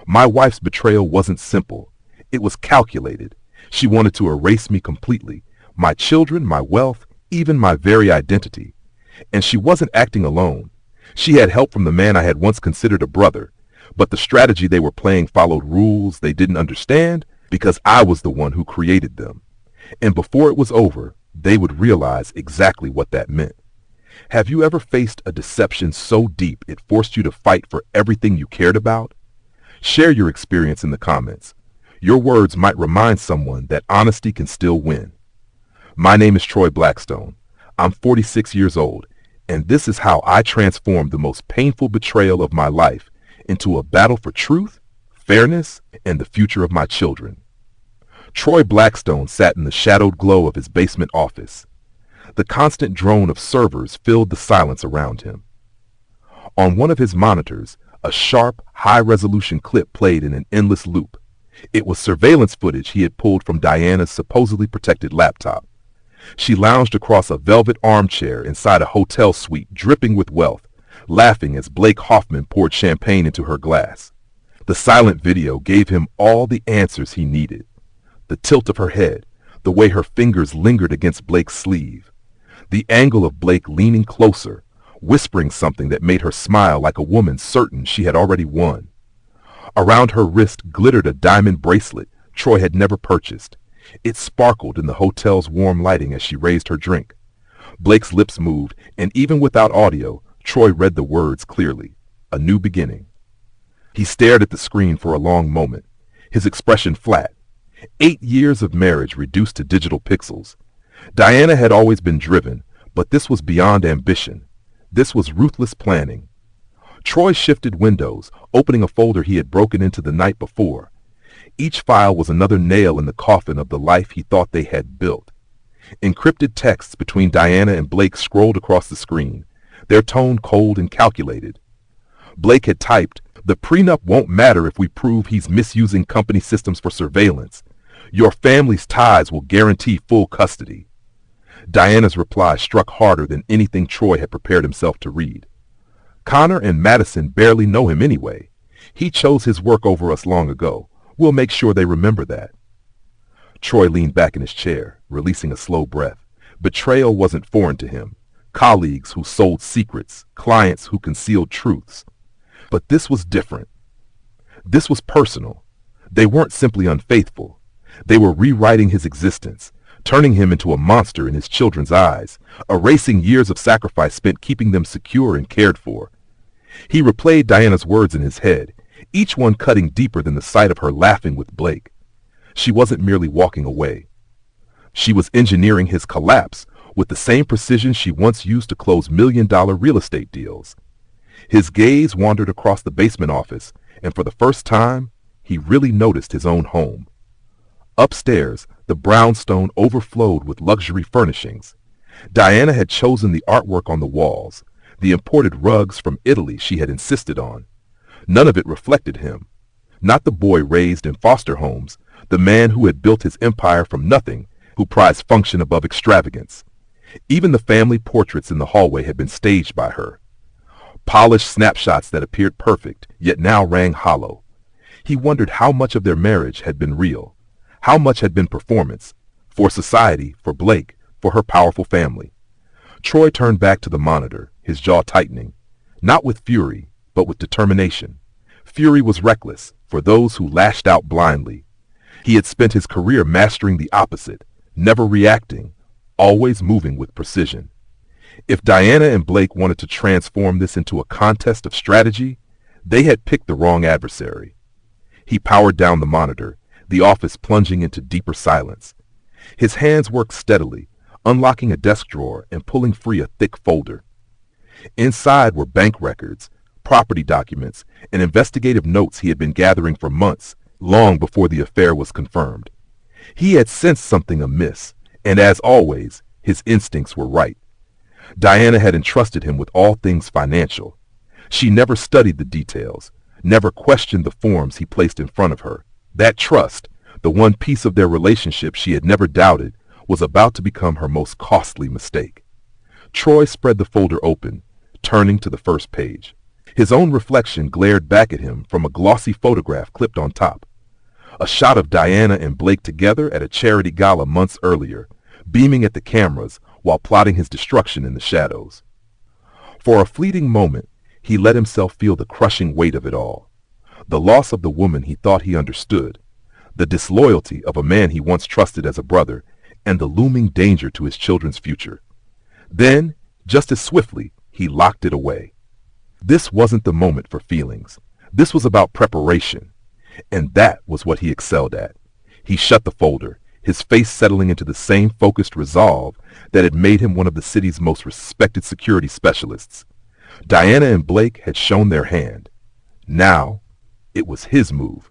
My wife's betrayal wasn't simple. It was calculated. She wanted to erase me completely, my children, my wealth, even my very identity. And she wasn't acting alone. She had help from the man I had once considered a brother, but the strategy they were playing followed rules they didn't understand because I was the one who created them. And before it was over, they would realize exactly what that meant. Have you ever faced a deception so deep it forced you to fight for everything you cared about? Share your experience in the comments. Your words might remind someone that honesty can still win. My name is Troy Blackstone. I'm 46 years old, and this is how I transformed the most painful betrayal of my life into a battle for truth, fairness, and the future of my children. Troy Blackstone sat in the shadowed glow of his basement office. The constant drone of servers filled the silence around him. On one of his monitors, a sharp, high-resolution clip played in an endless loop. It was surveillance footage he had pulled from Diana's supposedly protected laptop. She lounged across a velvet armchair inside a hotel suite dripping with wealth, laughing as Blake Hoffman poured champagne into her glass. The silent video gave him all the answers he needed. The tilt of her head, the way her fingers lingered against Blake's sleeve, the angle of Blake leaning closer, whispering something that made her smile like a woman certain she had already won. Around her wrist glittered a diamond bracelet Troy had never purchased. It sparkled in the hotel's warm lighting as she raised her drink. Blake's lips moved, and even without audio, Troy read the words clearly. A new beginning. He stared at the screen for a long moment, his expression flat. 8 years of marriage reduced to digital pixels. Diana had always been driven, but this was beyond ambition. This was ruthless planning. Troy shifted windows, opening a folder he had broken into the night before. Each file was another nail in the coffin of the life he thought they had built. Encrypted texts between Diana and Blake scrolled across the screen, their tone cold and calculated. Blake had typed, "The prenup won't matter if we prove he's misusing company systems for surveillance. Your family's ties will guarantee full custody." Diana's reply struck harder than anything Troy had prepared himself to read. "Connor and Madison barely know him anyway. He chose his work over us long ago. We'll make sure they remember that." Troy leaned back in his chair, releasing a slow breath. Betrayal wasn't foreign to him. Colleagues who sold secrets, clients who concealed truths. But this was different. This was personal. They weren't simply unfaithful. They were rewriting his existence, turning him into a monster in his children's eyes, erasing years of sacrifice spent keeping them secure and cared for. He replayed Diana's words in his head, each one cutting deeper than the sight of her laughing with Blake. She wasn't merely walking away. She was engineering his collapse with the same precision she once used to close million-dollar real estate deals. His gaze wandered across the basement office, and for the first time, he really noticed his own home. Upstairs, the brownstone overflowed with luxury furnishings. Diana had chosen the artwork on the walls, the imported rugs from Italy she had insisted on. None of it reflected him. Not the boy raised in foster homes, the man who had built his empire from nothing, who prized function above extravagance. Even the family portraits in the hallway had been staged by her. Polished snapshots that appeared perfect, yet now rang hollow. He wondered how much of their marriage had been real, how much had been performance, for society, for Blake, for her powerful family. Troy turned back to the monitor, his jaw tightening, not with fury, but with determination. Fury was reckless for those who lashed out blindly. He had spent his career mastering the opposite, never reacting, always moving with precision. If Diana and Blake wanted to transform this into a contest of strategy, they had picked the wrong adversary. He powered down the monitor, the office plunging into deeper silence. His hands worked steadily, unlocking a desk drawer and pulling free a thick folder. Inside were bank records, property documents, and investigative notes he had been gathering for months, long before the affair was confirmed. He had sensed something amiss, and as always, his instincts were right. Diana had entrusted him with all things financial. She never studied the details, never questioned the forms he placed in front of her. That trust, the one piece of their relationship she had never doubted, was about to become her most costly mistake. Troy spread the folder open, turning to the first page. His own reflection glared back at him from a glossy photograph clipped on top. A shot of Diana and Blake together at a charity gala months earlier, beaming at the cameras while plotting his destruction in the shadows. For a fleeting moment, he let himself feel the crushing weight of it all. The loss of the woman he thought he understood, the disloyalty of a man he once trusted as a brother, and the looming danger to his children's future. Then, just as swiftly, he locked it away. This wasn't the moment for feelings. This was about preparation. And that was what he excelled at. He shut the folder, his face settling into the same focused resolve that had made him one of the city's most respected security specialists. Diana and Blake had shown their hand. Now, it was his move.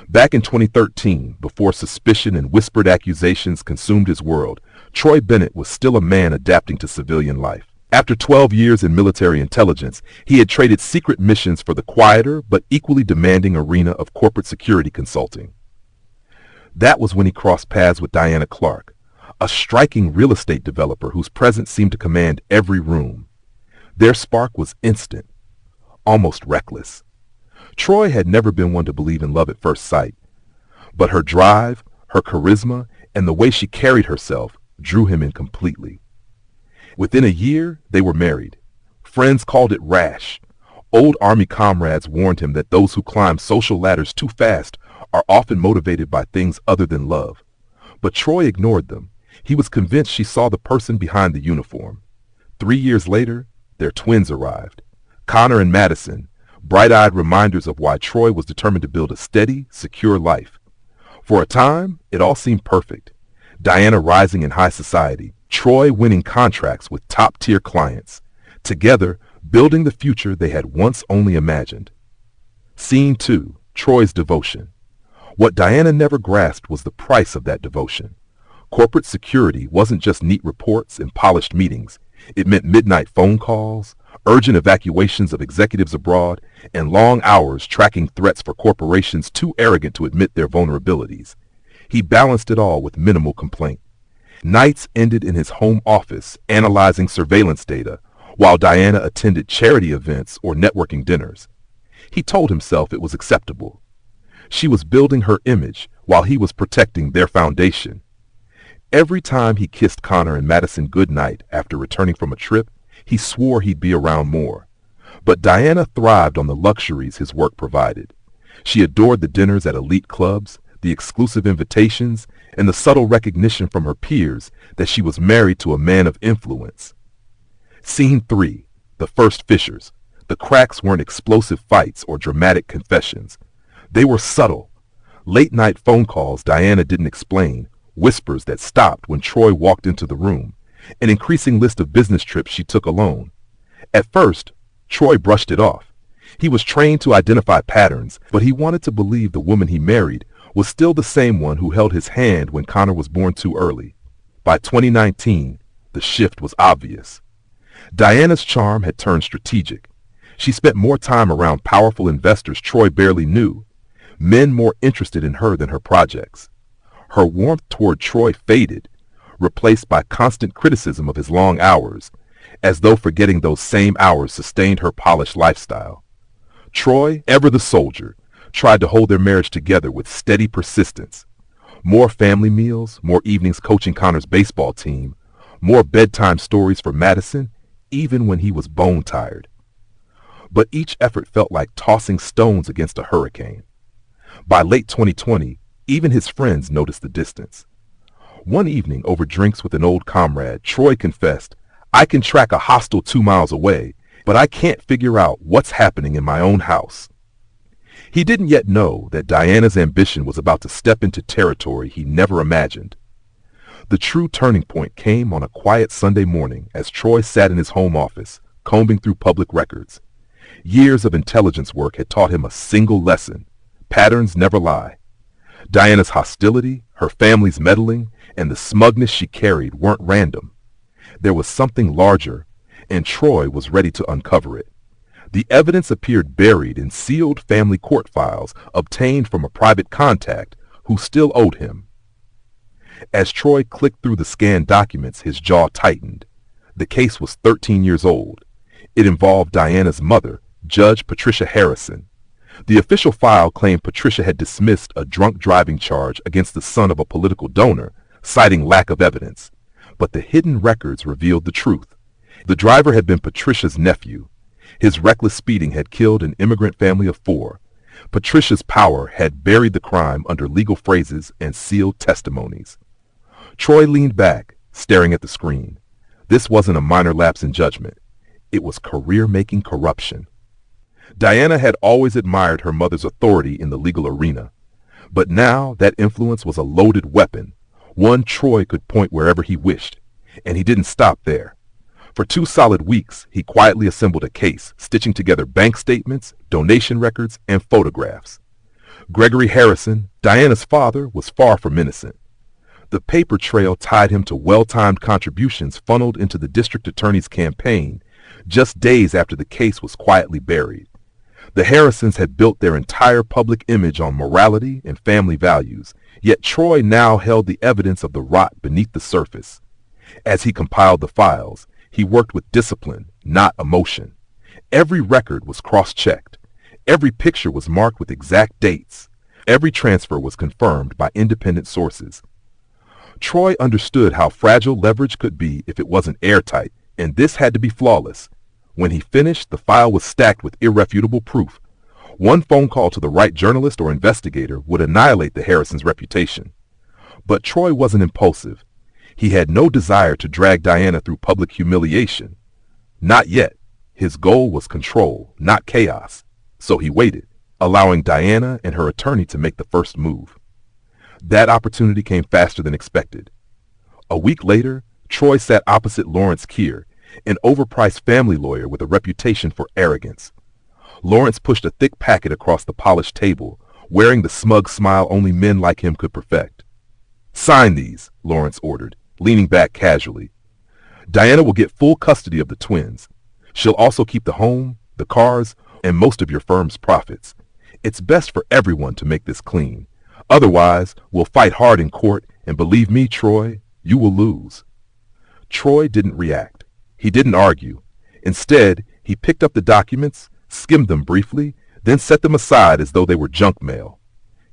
Back in 2013, before suspicion and whispered accusations consumed his world, Troy Bennett was still a man adapting to civilian life. After 12 years in military intelligence, he had traded secret missions for the quieter but equally demanding arena of corporate security consulting. That was when he crossed paths with Diana Clark, a striking real estate developer whose presence seemed to command every room. Their spark was instant, almost reckless. Troy had never been one to believe in love at first sight, but her drive, her charisma, and the way she carried herself drew him in completely. Within a year, they were married. Friends called it rash. Old Army comrades warned him that those who climb social ladders too fast are often motivated by things other than love. But Troy ignored them. He was convinced she saw the person behind the uniform. 3 years later, their twins arrived. Connor and Madison, bright-eyed reminders of why Troy was determined to build a steady, secure life. For a time, it all seemed perfect. Diana rising in high society, Troy winning contracts with top-tier clients, together building the future they had once only imagined. Scene 2, Troy's devotion. What Diana never grasped was the price of that devotion. Corporate security wasn't just neat reports and polished meetings. It meant midnight phone calls, urgent evacuations of executives abroad, and long hours tracking threats for corporations too arrogant to admit their vulnerabilities. He balanced it all with minimal complaint. Nights ended in his home office analyzing surveillance data, while Diana attended charity events or networking dinners. He told himself it was acceptable. She was building her image while he was protecting their foundation. Every time he kissed Connor and Madison goodnight after returning from a trip, he swore he'd be around more. But Diana thrived on the luxuries his work provided. She adored the dinners at elite clubs, the exclusive invitations, and the subtle recognition from her peers that she was married to a man of influence. Scene 3, the first fissures. The cracks weren't explosive fights or dramatic confessions. They were subtle. Late-night phone calls Diana didn't explain, whispers that stopped when Troy walked into the room, an increasing list of business trips she took alone. At first, Troy brushed it off. He was trained to identify patterns, but he wanted to believe the woman he married was still the same one who held his hand when Connor was born too early. By 2019, the shift was obvious. Diana's charm had turned strategic. She spent more time around powerful investors Troy barely knew, men more interested in her than her projects. Her warmth toward Troy faded, replaced by constant criticism of his long hours, as though forgetting those same hours sustained her polished lifestyle. Troy, ever the soldier, tried to hold their marriage together with steady persistence. More family meals, more evenings coaching Connor's baseball team, more bedtime stories for Madison, even when he was bone-tired. But each effort felt like tossing stones against a hurricane. By late 2020, even his friends noticed the distance. One evening over drinks with an old comrade, Troy confessed, "I can track a hostile 2 miles away, but I can't figure out what's happening in my own house." He didn't yet know that Diana's ambition was about to step into territory he never imagined. The true turning point came on a quiet Sunday morning as Troy sat in his home office, combing through public records. Years of intelligence work had taught him a single lesson: patterns never lie. Diana's hostility, her family's meddling, and the smugness she carried weren't random. There was something larger, and Troy was ready to uncover it. The evidence appeared buried in sealed family court files obtained from a private contact who still owed him. As Troy clicked through the scanned documents, his jaw tightened. The case was 13 years old. It involved Diana's mother, Judge Patricia Harrison. The official file claimed Patricia had dismissed a drunk driving charge against the son of a political donor, citing lack of evidence. But the hidden records revealed the truth. The driver had been Patricia's nephew. His reckless speeding had killed an immigrant family of 4. Patricia's power had buried the crime under legal phrases and sealed testimonies. Troy leaned back, staring at the screen. This wasn't a minor lapse in judgment. It was career-making corruption. Diana had always admired her mother's authority in the legal arena. But now that influence was a loaded weapon, one Troy could point wherever he wished. And he didn't stop there. For 2 solid weeks, he quietly assembled a case, stitching together bank statements, donation records, and photographs. Gregory Harrison, Diana's father, was far from innocent. The paper trail tied him to well-timed contributions funneled into the district attorney's campaign just days after the case was quietly buried. The Harrisons had built their entire public image on morality and family values, yet Troy now held the evidence of the rot beneath the surface. As he compiled the files, he worked with discipline, not emotion. Every record was cross-checked. Every picture was marked with exact dates. Every transfer was confirmed by independent sources. Troy understood how fragile leverage could be if it wasn't airtight, and this had to be flawless. When he finished, the file was stacked with irrefutable proof. One phone call to the right journalist or investigator would annihilate the Harrisons' reputation. But Troy wasn't impulsive. He had no desire to drag Diana through public humiliation. Not yet. His goal was control, not chaos. So he waited, allowing Diana and her attorney to make the first move. That opportunity came faster than expected. A week later, Troy sat opposite Lawrence Keir, an overpriced family lawyer with a reputation for arrogance. Lawrence pushed a thick packet across the polished table, wearing the smug smile only men like him could perfect. "Sign these," Lawrence ordered, leaning back casually. "Diana will get full custody of the twins. She'll also keep the home, the cars, and most of your firm's profits. It's best for everyone to make this clean. Otherwise, we'll fight hard in court, and believe me, Troy, you will lose." Troy didn't react. He didn't argue. Instead, he picked up the documents, skimmed them briefly, then set them aside as though they were junk mail.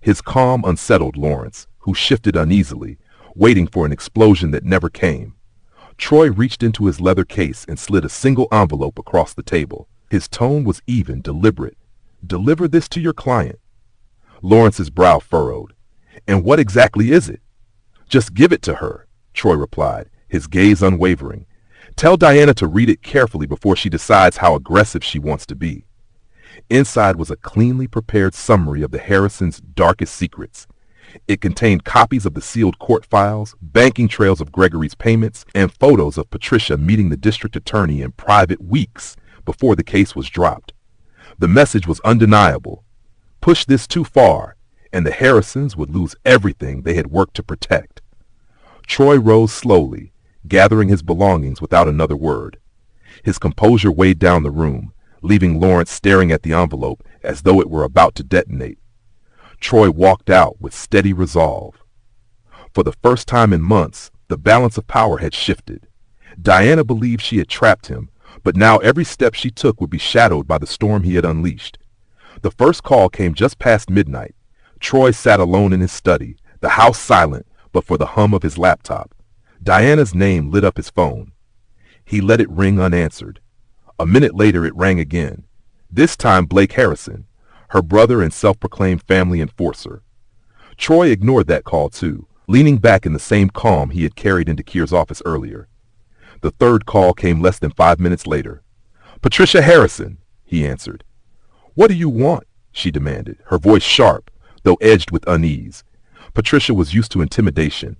His calm unsettled Lawrence, who shifted uneasily, waiting for an explosion that never came. Troy reached into his leather case and slid a single envelope across the table. His tone was even, deliberate. "Deliver this to your client." Lawrence's brow furrowed. "And what exactly is it?" "Just give it to her," Troy replied, his gaze unwavering. "Tell Diana to read it carefully before she decides how aggressive she wants to be." Inside was a cleanly prepared summary of the Harrisons' darkest secrets. It contained copies of the sealed court files, banking trails of Gregory's payments, and photos of Patricia meeting the district attorney in private weeks before the case was dropped. The message was undeniable. Push this too far, and the Harrisons would lose everything they had worked to protect. Troy rose slowly, gathering his belongings without another word. His composure weighed down the room, leaving Lawrence staring at the envelope as though it were about to detonate. Troy walked out with steady resolve. For the first time in months, the balance of power had shifted. Diana believed she had trapped him, but now every step she took would be shadowed by the storm he had unleashed. The first call came just past midnight. Troy sat alone in his study, the house silent but for the hum of his laptop. Diana's name lit up his phone. He let it ring unanswered. A minute later it rang again. This time Blake Harrison, her brother and self-proclaimed family enforcer. Troy ignored that call too, leaning back in the same calm he had carried into Keir's office earlier. The third call came less than 5 minutes later. "Patricia Harrison," he answered. "What do you want?" she demanded, her voice sharp, though edged with unease. Patricia was used to intimidation,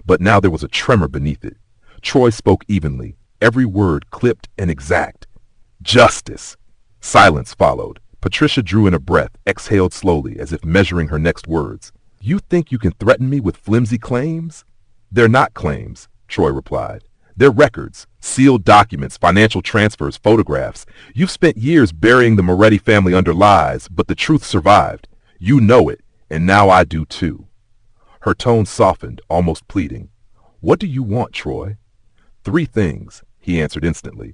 but now there was a tremor beneath it. Troy spoke evenly, every word clipped and exact. "Justice." Silence followed. Patricia drew in a breath, exhaled slowly, as if measuring her next words. "You think you can threaten me with flimsy claims?" "They're not claims," Troy replied. "They're records, sealed documents, financial transfers, photographs. You've spent years burying the Moretti family under lies, but the truth survived. You know it, and now I do too." Her tone softened, almost pleading. "What do you want, Troy?" "3 things," he answered instantly.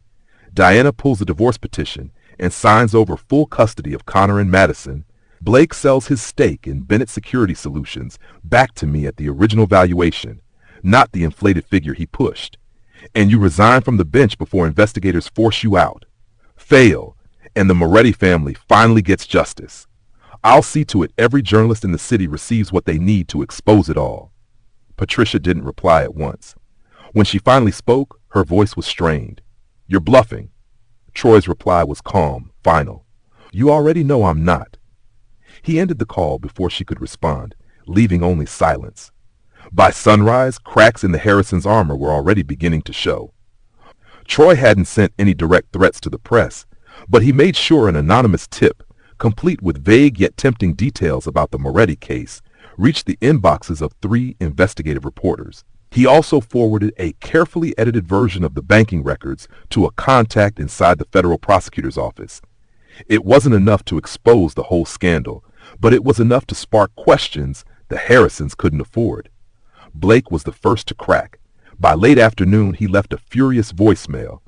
"Diana pulls the divorce petition, and signs over full custody of Connor and Madison, Blake sells his stake in Bennett Security Solutions back to me at the original valuation, not the inflated figure he pushed. And you resign from the bench before investigators force you out. Fail, and the Moretti family finally gets justice. I'll see to it every journalist in the city receives what they need to expose it all. Patricia didn't reply at once. When she finally spoke, her voice was strained. You're bluffing. Troy's reply was calm, final. You already know I'm not. He ended the call before she could respond, leaving only silence. By sunrise, cracks in the Harrisons' armor were already beginning to show. Troy hadn't sent any direct threats to the press, but he made sure an anonymous tip, complete with vague yet tempting details about the Moretti case, reached the inboxes of 3 investigative reporters. He also forwarded a carefully edited version of the banking records to a contact inside the federal prosecutor's office. It wasn't enough to expose the whole scandal, but it was enough to spark questions the Harrisons couldn't afford. Blake was the first to crack. By late afternoon, he left a furious voicemail,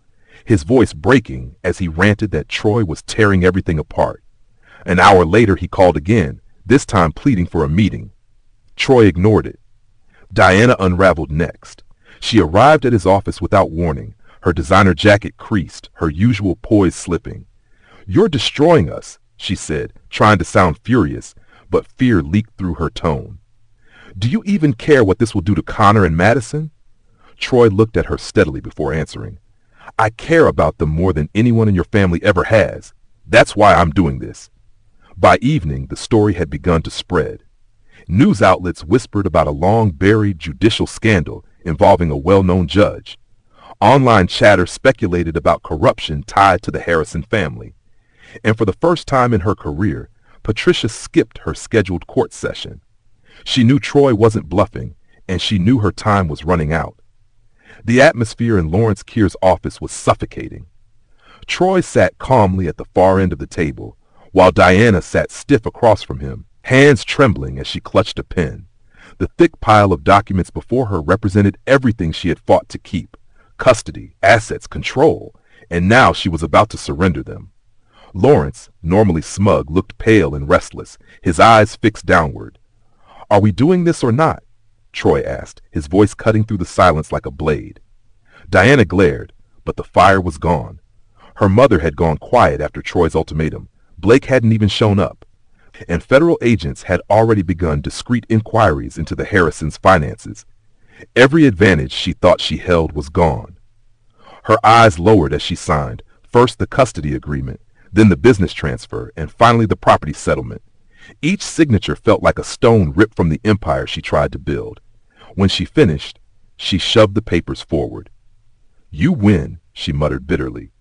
his voice breaking as he ranted that Troy was tearing everything apart. An hour later, he called again, this time pleading for a meeting. Troy ignored it. Diana unraveled next. She arrived at his office without warning, her designer jacket creased, her usual poise slipping. You're destroying us, she said, trying to sound furious, but fear leaked through her tone. Do you even care what this will do to Connor and Madison? Troy looked at her steadily before answering. I care about them more than anyone in your family ever has. That's why I'm doing this. By evening, the story had begun to spread. News outlets whispered about a long-buried judicial scandal involving a well-known judge. Online chatter speculated about corruption tied to the Harrison family. And for the first time in her career, Patricia skipped her scheduled court session. She knew Troy wasn't bluffing, and she knew her time was running out. The atmosphere in Lawrence Keir's office was suffocating. Troy sat calmly at the far end of the table, while Diana sat stiff across from him, hands trembling as she clutched a pen. The thick pile of documents before her represented everything she had fought to keep: custody, assets, control, and now she was about to surrender them. Lawrence, normally smug, looked pale and restless, his eyes fixed downward. Are we doing this or not? Troy asked, his voice cutting through the silence like a blade. Diana glared, but the fire was gone. Her mother had gone quiet after Troy's ultimatum. Blake hadn't even shown up. And federal agents had already begun discreet inquiries into the Harrisons' finances. Every advantage she thought she held was gone. Her eyes lowered as she signed, first the custody agreement, then the business transfer, and finally the property settlement. Each signature felt like a stone ripped from the empire she tried to build. When she finished, she shoved the papers forward. You win, she muttered bitterly.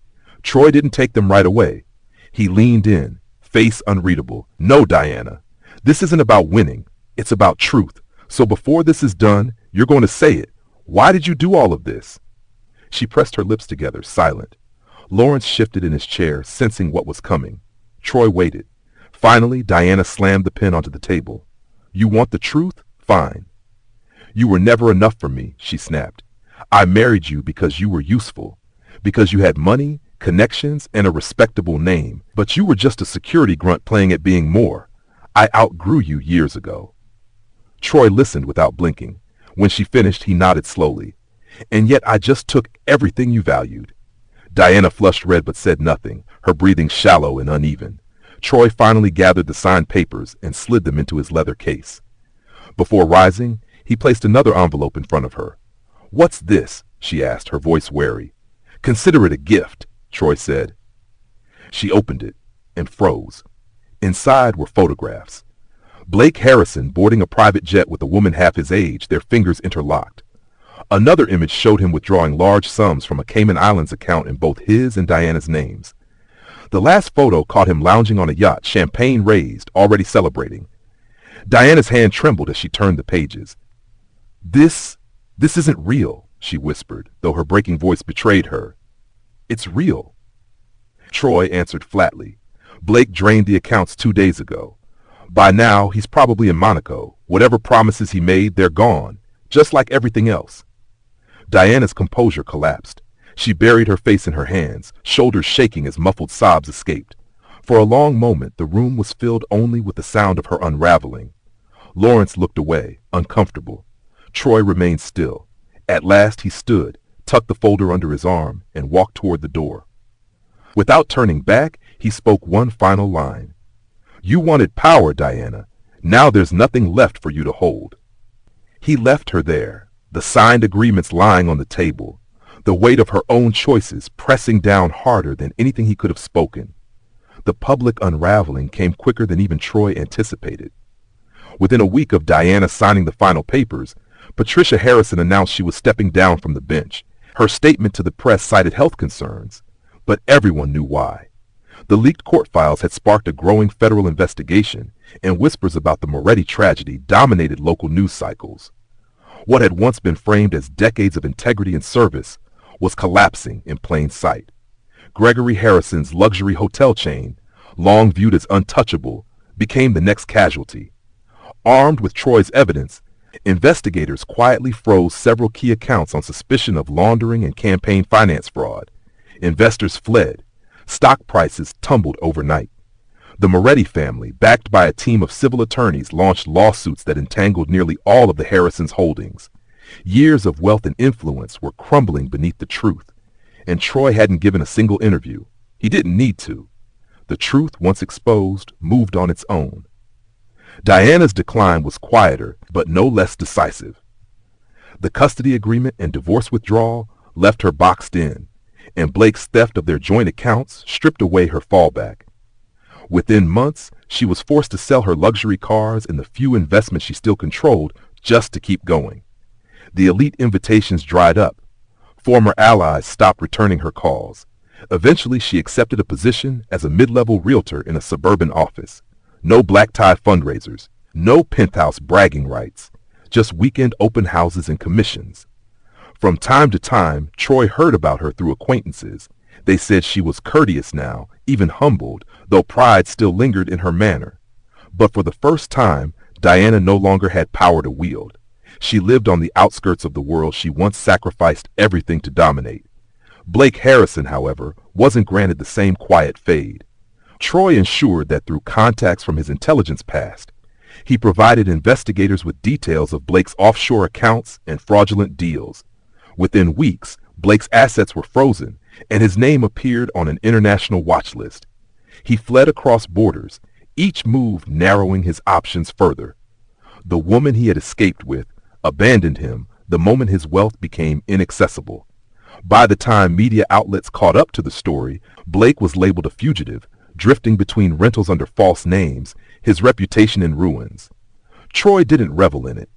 Troy didn't take them right away. He leaned in, face unreadable. No, Diana, this isn't about winning. It's about truth. So before this is done, you're going to say it. Why did you do all of this? She pressed her lips together, silent. Lawrence shifted in his chair, sensing what was coming. Troy waited. Finally, Diana slammed the pen onto the table. You want the truth? Fine. You were never enough for me, she snapped. I married you because you were useful, because you had money, connections, and a respectable name, but you were just a security grunt playing at being more. I outgrew you years ago. Troy listened without blinking. When she finished, he nodded slowly. And yet I just took everything you valued. Diana flushed red but said nothing, her breathing shallow and uneven. Troy finally gathered the signed papers and slid them into his leather case. Before rising, he placed another envelope in front of her. What's this? She asked, her voice wary. Consider it a gift, Troy said. She opened it and froze. Inside were photographs. Blake Harrison boarding a private jet with a woman half his age, their fingers interlocked. Another image showed him withdrawing large sums from a Cayman Islands account in both his and Diana's names. The last photo caught him lounging on a yacht, champagne raised, already celebrating. Diana's hand trembled as she turned the pages. This isn't real, she whispered, though her breaking voice betrayed her. It's real. Troy answered flatly. Blake drained the accounts 2 days ago. By now, he's probably in Monaco. Whatever promises he made, they're gone, just like everything else. Diana's composure collapsed. She buried her face in her hands, shoulders shaking as muffled sobs escaped. For a long moment, the room was filled only with the sound of her unraveling. Lawrence looked away, uncomfortable. Troy remained still. At last he stood, tucked the folder under his arm, and walked toward the door. Without turning back, he spoke one final line. "You wanted power, Diana. Now there's nothing left for you to hold." He left her there, the signed agreements lying on the table, the weight of her own choices pressing down harder than anything he could have spoken. The public unraveling came quicker than even Troy anticipated. Within a week of Diana signing the final papers, Patricia Harrison announced she was stepping down from the bench. Her statement to the press cited health concerns, but everyone knew why. The leaked court files had sparked a growing federal investigation, and whispers about the Moretti tragedy dominated local news cycles. What had once been framed as decades of integrity and service was collapsing in plain sight. Gregory Harrison's luxury hotel chain, long viewed as untouchable, became the next casualty. Armed with Troy's evidence, investigators quietly froze several key accounts on suspicion of laundering and campaign finance fraud. Investors fled. Stock prices tumbled overnight. The Moretti family, backed by a team of civil attorneys, launched lawsuits that entangled nearly all of the Harrisons' holdings. Years of wealth and influence were crumbling beneath the truth, and Troy hadn't given a single interview. He didn't need to. The truth, once exposed, moved on its own. Diana's decline was quieter, but no less decisive. The custody agreement and divorce withdrawal left her boxed in, and Blake's theft of their joint accounts stripped away her fallback. Within months, she was forced to sell her luxury cars and the few investments she still controlled just to keep going. The elite invitations dried up. Former allies stopped returning her calls. Eventually, she accepted a position as a mid-level realtor in a suburban office. No black-tie fundraisers, no penthouse bragging rights, just weekend open houses and commissions. From time to time, Troy heard about her through acquaintances. They said she was courteous now, even humbled, though pride still lingered in her manner. But for the first time, Diana no longer had power to wield. She lived on the outskirts of the world she once sacrificed everything to dominate. Blake Harrison, however, wasn't granted the same quiet fade. Troy ensured that through contacts from his intelligence past, he provided investigators with details of Blake's offshore accounts and fraudulent deals. Within weeks, Blake's assets were frozen, and his name appeared on an international watch list. He fled across borders, each move narrowing his options further. The woman he had escaped with abandoned him the moment his wealth became inaccessible. By the time media outlets caught up to the story, Blake was labeled a fugitive, drifting between rentals under false names, his reputation in ruins. Troy didn't revel in it.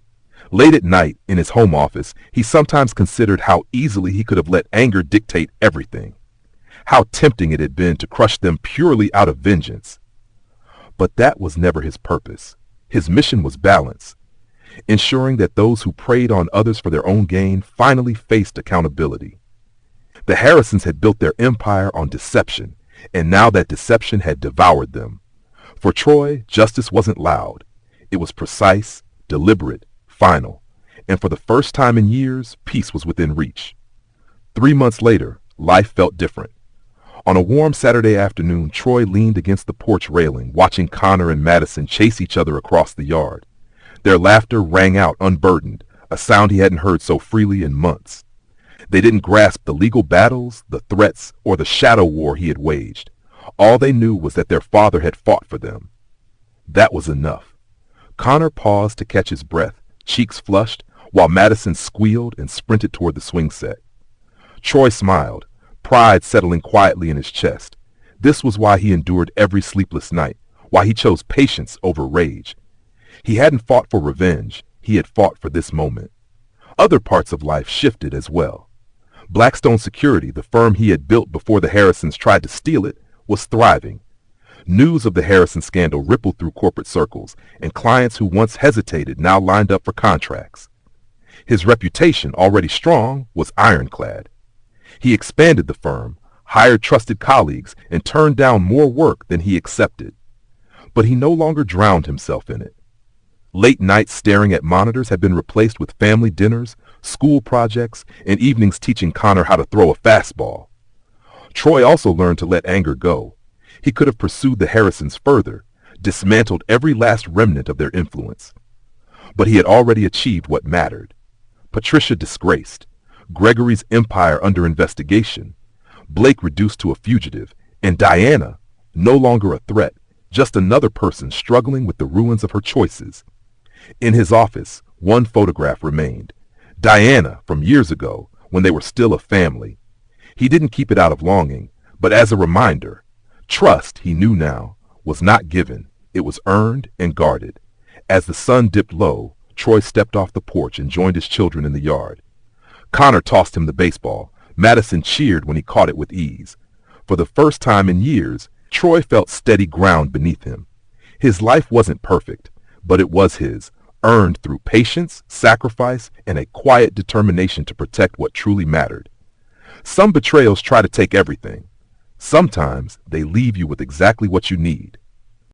Late at night, in his home office, he sometimes considered how easily he could have let anger dictate everything. How tempting it had been to crush them purely out of vengeance. But that was never his purpose. His mission was balance, ensuring that those who preyed on others for their own gain finally faced accountability. The Harrisons had built their empire on deception, and now that deception had devoured them. For Troy, justice wasn't loud. It was precise, deliberate, final, and for the first time in years, peace was within reach. 3 months later, life felt different. On a warm Saturday afternoon, Troy leaned against the porch railing, watching Connor and Madison chase each other across the yard. Their laughter rang out unburdened, a sound he hadn't heard so freely in months. They didn't grasp the legal battles, the threats, or the shadow war he had waged. All they knew was that their father had fought for them. That was enough. Connor paused to catch his breath, cheeks flushed, while Madison squealed and sprinted toward the swing set. Troy smiled, pride settling quietly in his chest. This was why he endured every sleepless night, why he chose patience over rage. He hadn't fought for revenge, he had fought for this moment. Other parts of life shifted as well. Blackstone Security, the firm he had built before the Harrisons tried to steal it, was thriving. News of the Harrison scandal rippled through corporate circles, and clients who once hesitated now lined up for contracts. His reputation, already strong, was ironclad. He expanded the firm, hired trusted colleagues, and turned down more work than he accepted. But he no longer drowned himself in it. Late nights staring at monitors had been replaced with family dinners, school projects, and evenings teaching Connor how to throw a fastball. Troy also learned to let anger go. He could have pursued the Harrisons further, dismantled every last remnant of their influence. But he had already achieved what mattered. Patricia disgraced, Gregory's empire under investigation, Blake reduced to a fugitive, and Diana, no longer a threat, just another person struggling with the ruins of her choices. In his office, one photograph remained. Diana from years ago, when they were still a family. He didn't keep it out of longing, but as a reminder. Trust, he knew now, was not given. It was earned and guarded. As the sun dipped low, Troy stepped off the porch and joined his children in the yard. Connor tossed him the baseball. Madison cheered when he caught it with ease. For the first time in years, Troy felt steady ground beneath him. His life wasn't perfect, but it was his, earned through patience, sacrifice, and a quiet determination to protect what truly mattered. Some betrayals try to take everything. Sometimes they leave you with exactly what you need.